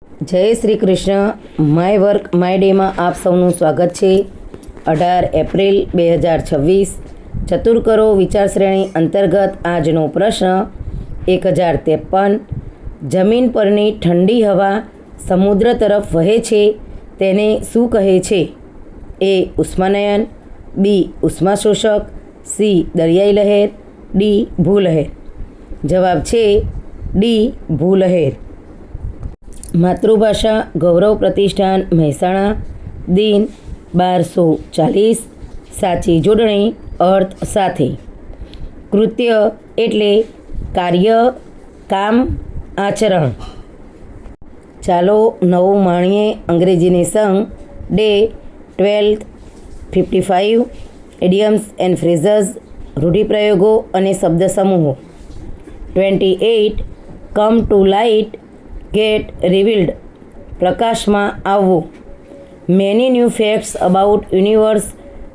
જય Shri Krishna. My work my ડેમાં આપ સૌનું સ્વાગત છે। 18 એપ્રિલ 2026 ચતુર કરો વિચાર શ્રેણી અંતર્ગત આજનો પ્રશ્ન 1053। જમીન પરની ઠંડી હવા સમુદ્ર તરફ વહે છે તેને શું કહે છે? એ ઉષ્માનયન, બી ઉષ્માશોષક, સી દરિયાઈ લહેર, ડી ભૂલહેર। જવાબ છે ડી ભૂલહેર। માતૃભાષા ગૌરવ પ્રતિષ્ઠાન મહેસાણા, દિન 1240। સાચી જોડણી અર્થ સાથે। કૃત્ય એટલે કાર્ય, કામ, આચરણ। ચાલો નવું માણીએ અંગ્રેજીની સંગ ડે 1255। ઇડિયમ્સ એન્ડ ફ્રેઝસ, રૂઢિપ્રયોગો અને શબ્દ સમૂહો। 28 come to light, get revealed, પ્રકાશમાં આવવું। Many new facts about universe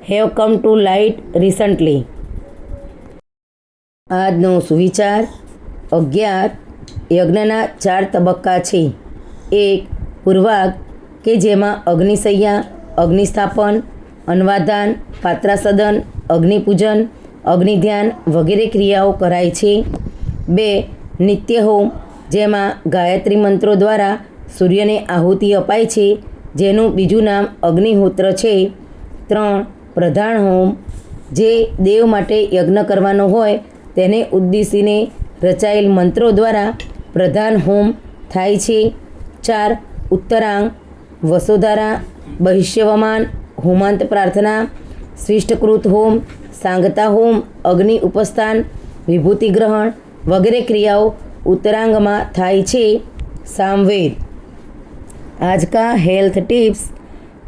have come to light recently. આજનો સુવિચાર 11 યજ્ઞના 4 તબક્કા છે। 1 પૂર્વાગ કે જેમાં અગ્નિશય્યા, અગ્નિસ્થાપન, અન્નવાદાન, પાત્રાસદન, અગ્નિપૂજન, અગ્નિધ્યાન વગેરે ક્રિયાઓ કરાય છે। 2 નિત્ય હોમ જેમાં ગાયત્રી મંત્રો દ્વારા સૂર્યને આહુતિ અપાય છે જેનું બીજું નામ અગ્નિહોત્ર છે। 3 પ્રધાન હોમ જે દેવ માટે યજ્ઞ કરવાનો હોય તેને ઉદ્દેશીને રચાયેલ મંત્રો દ્વારા પ્રધાન હોમ થાય છે। 4 ઉત્તરાંગ વસોધારા, બહિષ્યવમાન, હોમાંત પ્રાર્થના, શિષ્ટકૃત હોમ, સાંગતા હોમ, અગ્નિ ઉપસ્થાન, વિભૂતિ ગ્રહણ વગેરે क्रियाओं उत्तरांग में थाय छे। सामवेद। आज का हेल्थ टिप्स।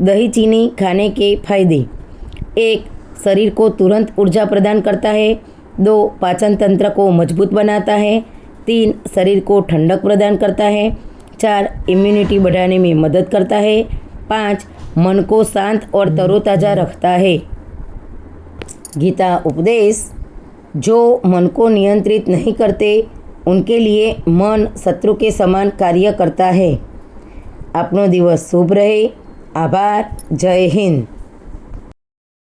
दही चीनी खाने के फायदे। 1 शरीर को तुरंत ऊर्जा प्रदान करता है। 2 पाचन तंत्र को मजबूत बनाता है। 3 शरीर को ठंडक प्रदान करता है। 4 इम्यूनिटी बढ़ाने में मदद करता है। 5 मन को शांत और तरोताज़ा रखता है। गीता उपदेश। जो मन को नियंत्रित नहीं करते उनके लिए मन शत्रु के समान कार्य करता है। आपनो दिवस शुभ रहे। आभार। जय हिंद।